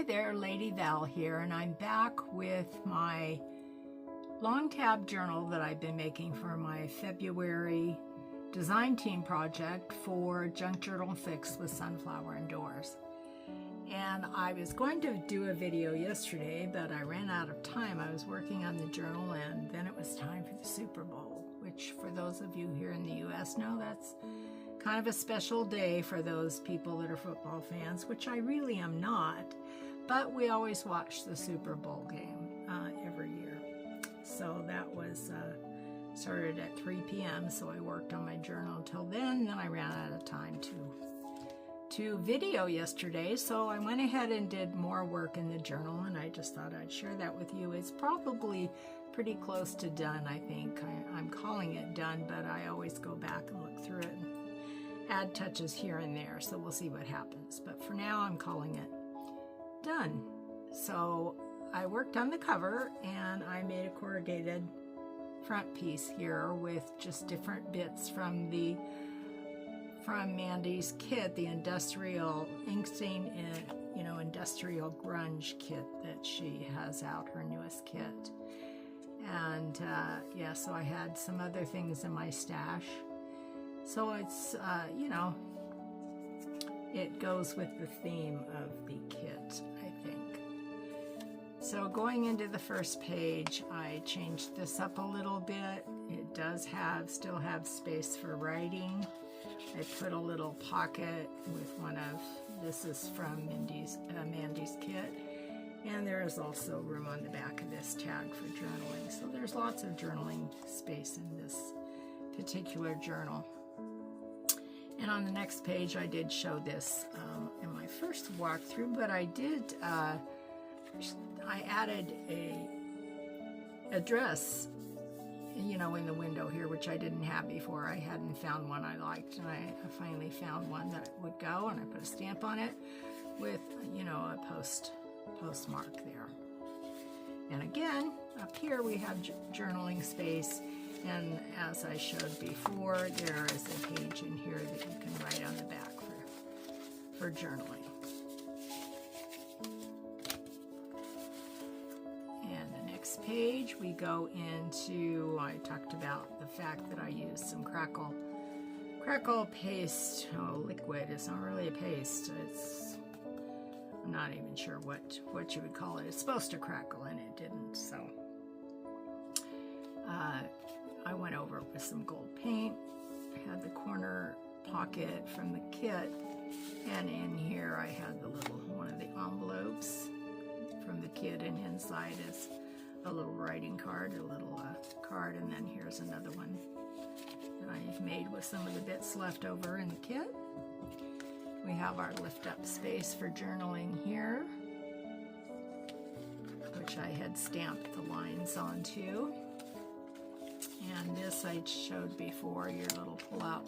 there, Lady Val here, and I'm back with my long tab journal that I've been making for my February design team project for Junk Journal Fix with Sunflower Indoors. And I was going to do a video yesterday, but I ran out of time. I was working on the journal, and then it was time for the Super Bowl, which for those of you here in the U.S. know that's kind of a special day for those people that are football fans, which I really am not, but we always watch the Super Bowl game every year. So that was started at 3 p.m. so I worked on my journal until then I ran out of time to video yesterday, so I went ahead and did more work in the journal, and I just thought I'd share that with you. It's probably pretty close to done, I think. I'm calling it done, but I always go back and look through it and add touches here and there, so we'll see what happens. But for now, I'm calling it done. So I worked on the cover, and I made a corrugated front piece here with just different bits from Mandy's kit, the industrial inkstain, industrial grunge kit that she has out, her newest kit. And yeah, so I had some other things in my stash. So it's, it goes with the theme of the kit, I think. So going into the first page, I changed this up a little bit. It does still have space for writing. I put a little pocket with this is from Mandy's kit. And there is also room on the back of this tag for journaling. So there's lots of journaling space in this particular journal. And on the next page, I did show this in my first walkthrough, but I added a dress, in the window here, which I didn't have before. I hadn't found one I liked, and I finally found one that would go, and I put a stamp on it with, a postmark there. And again, up here we have journaling space, and as I showed before, there is a page in here that you can write on the back for journaling. And the next page we go into, I talked about the fact that I used some crackle paste, liquid. It's not really a paste. I'm not even sure what you would call it. It's supposed to crackle, and it didn't, so I went over it with some gold paint. I had the corner pocket from the kit, and in here I had one of the envelopes from the kit, and inside is a little writing card, a little card, and then here's another one that I've made with some of the bits left over in the kit. We have our lift up space for journaling here, which I had stamped the lines onto. And this I showed before, your little pull-out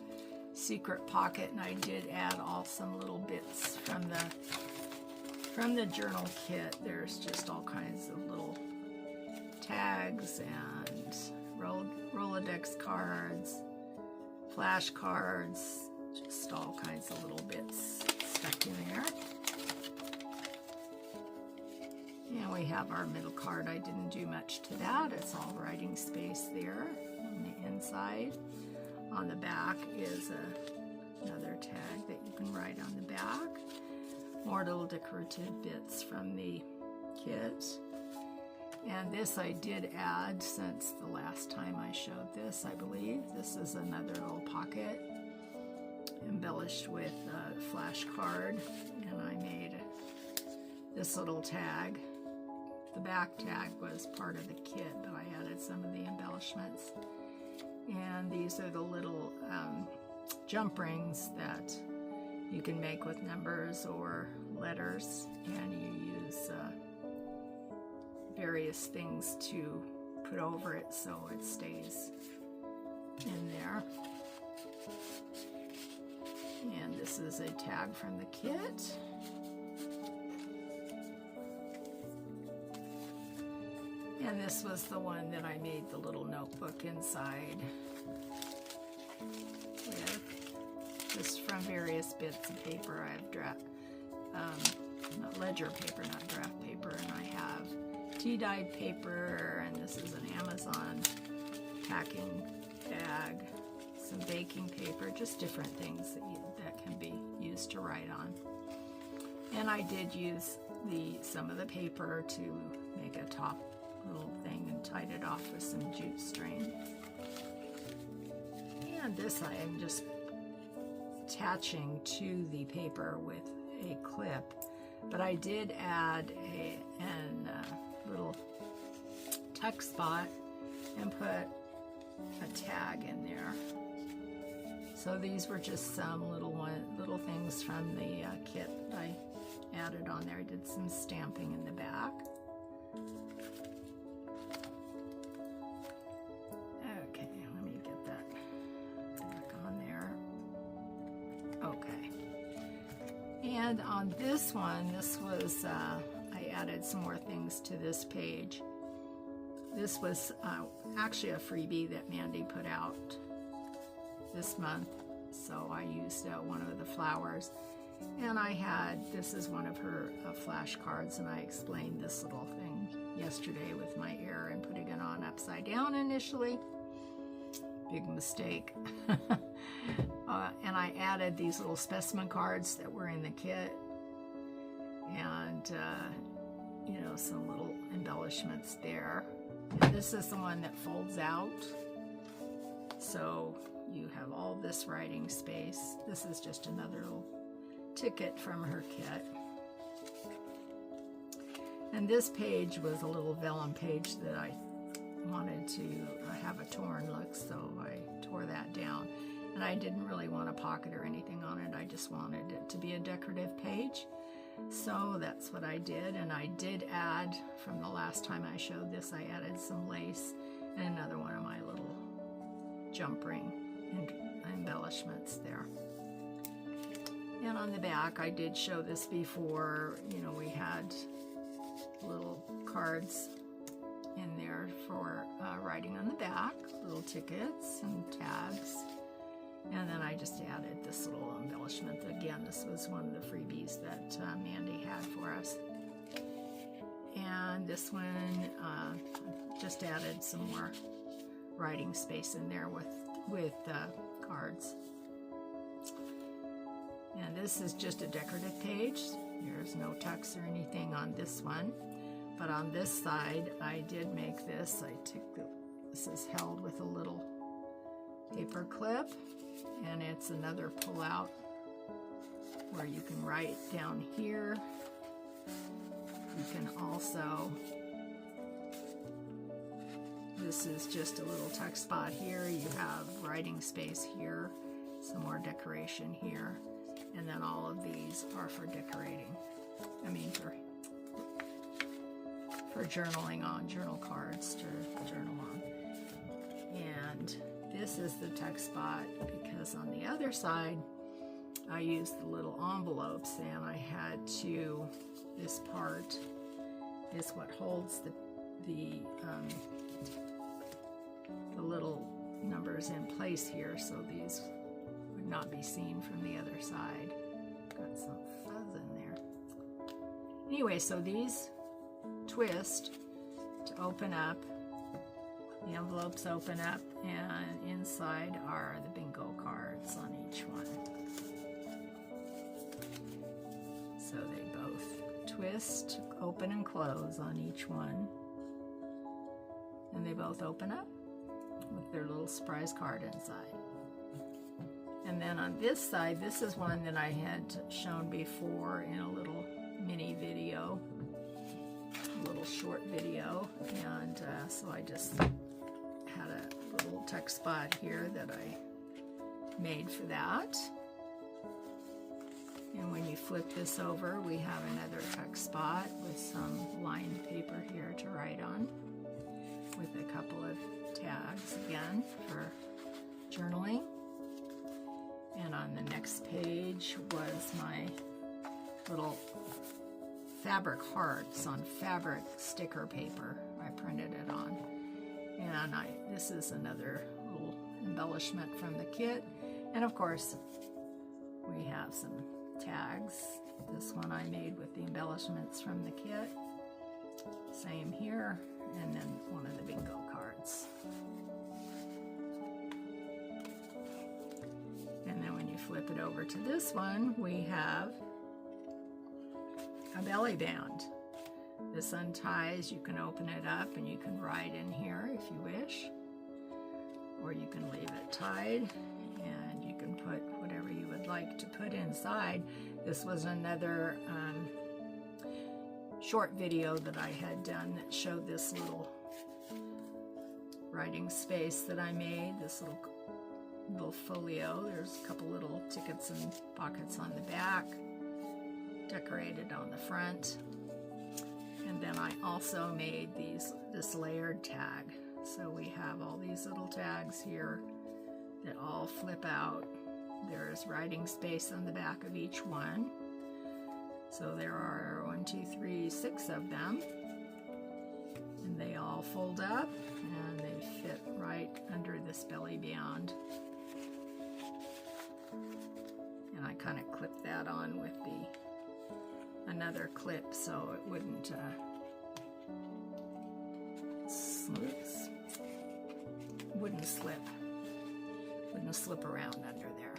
secret pocket, and I did add some little bits from the journal kit. There's just all kinds of little tags and Rolodex cards, flash cards, just all kinds of little bits stuck in there. And we have our middle card. I didn't do much to that. It's all writing space there on the inside. On the back is another tag that you can write on the back. More little decorative bits from the kit. And this I did add since the last time I showed this, I believe. This is another little pocket embellished with a flash card, and I made this little tag. The back tag was part of the kit, but I added some of the embellishments. And these are the little jump rings that you can make with numbers or letters, and you use various things to put over it so it stays in there. And this is a tag from the kit. And this was the one that I made the little notebook inside with, just from various bits of paper I've not ledger paper, not graph paper, and I have tea-dyed paper, and this is an Amazon packing bag, some baking paper, just different things that can be used to write on. And I did use some of the paper to make a top little thing and tied it off with some jute string. And this I am just attaching to the paper with a clip, but I did add a little tuck spot and put a tag in there. So these were just some little things from the kit I added on there. I did some stamping in the back. Okay, let me get that back on there. Okay. And on this one, this was, I added some more things to this page. This was actually a freebie that Mandy put out this month. So I used one of the flowers. And this is one of her flashcards, and I explained this little thing yesterday with my error and putting it on upside down initially. Big mistake. And I added these little specimen cards that were in the kit, and you know, some little embellishments there. And this is the one that folds out, so you have all this writing space. This is just another little ticket from her kit. And this page was a little vellum page that I wanted to have a torn look, so I tore that down. And I didn't really want a pocket or anything on it. I just wanted it to be a decorative page. So that's what I did. And I did add, from the last time I showed this, I added some lace and another one of my little jump ring embellishments there. And on the back, I did show this before, you know, we had little cards in there for writing on the back, little tickets and tags. And then I just added this little embellishment. Again, this was one of the freebies that Mandy had for us. And this one, just added some more writing space in there with cards. And this is just a decorative page. There's no tucks or anything on this one. But on this side, I did make this. This is held with a little paper clip, and it's another pull out where you can write down here. You can also, this is just a little tuck spot here. You have writing space here, some more decoration here. And then all of these are for decorating. I mean, for journaling on, journal cards to journal on. And this is the tuck spot because on the other side, I used the little envelopes, and I had to, this part is what holds the little numbers in place here, so these would not be seen from the other side. Got some fuzz in there. Anyway, so these twist to open up. The envelopes open up, and inside are the bingo cards on each one. So they both twist, open and close on each one. And they both open up with their little surprise card inside. And then on this side, this is one that I had shown before in a little mini video, a little short video. And so I just had a little tuck spot here that I made for that. And when you flip this over, we have another tuck spot with some lined paper here to write on, with a couple of tags again for journaling. And on the next page was my little fabric hearts on fabric sticker paper. I printed it on. And this is another little embellishment from the kit. And of course, we have some tags. This one I made with the embellishments from the kit. Same here, and then one of the bingo cards. And then when you flip it over to this one, we have a belly band. This unties, you can open it up and you can write in here if you wish, or you can leave it tied and you can put whatever you would like to put inside. This was another short video that I had done that showed this little writing space that I made, this little folio. There's a couple little tickets and pockets on the back, decorated on the front. And then I also made this layered tag. So we have all these little tags here that all flip out. There is writing space on the back of each one. So there are 1, 2, 3, 6 of them. And they all fold up and they fit right under this belly band. And I kind of clipped that on with another clip so it wouldn't slip around under there.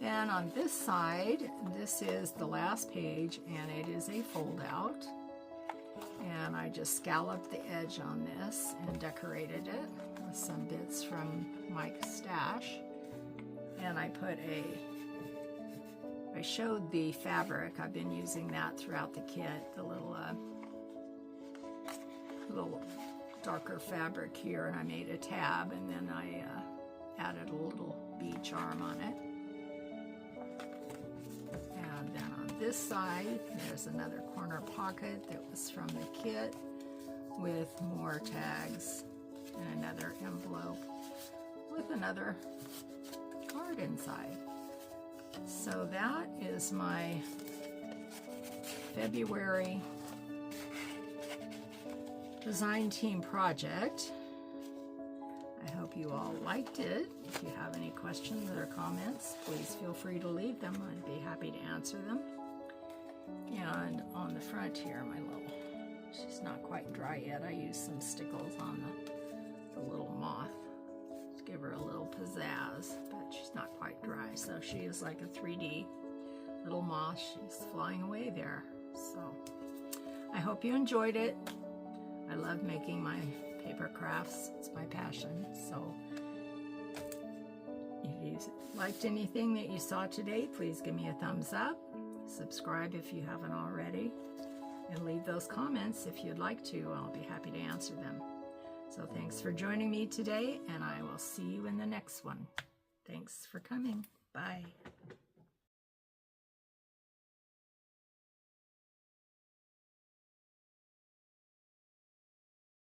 Then on this side, this is the last page and it is a fold out, and I just scalloped the edge on this and decorated it with some bits from my stash. And I showed the fabric. I've been using that throughout the kit, the little darker fabric here, and I made a tab, and then I added a little bead charm on it. And then on this side, there's another corner pocket that was from the kit with more tags and another envelope with another card inside. So that is my February design team project. I hope you all liked it. If you have any questions or comments, please feel free to leave them. I'd be happy to answer them. And on the front here, she's not quite dry yet. I used some stickles on the little moth to give her a little pizzazz, but she's not quite dry. So she is like a 3D little moth. She's flying away there. So I hope you enjoyed it. I love making my paper crafts. It's my passion. So if you liked anything that you saw today, please give me a thumbs up. Subscribe if you haven't already. And leave those comments if you'd like to. I'll be happy to answer them. So thanks for joining me today, and I will see you in the next one. Thanks for coming. Bye.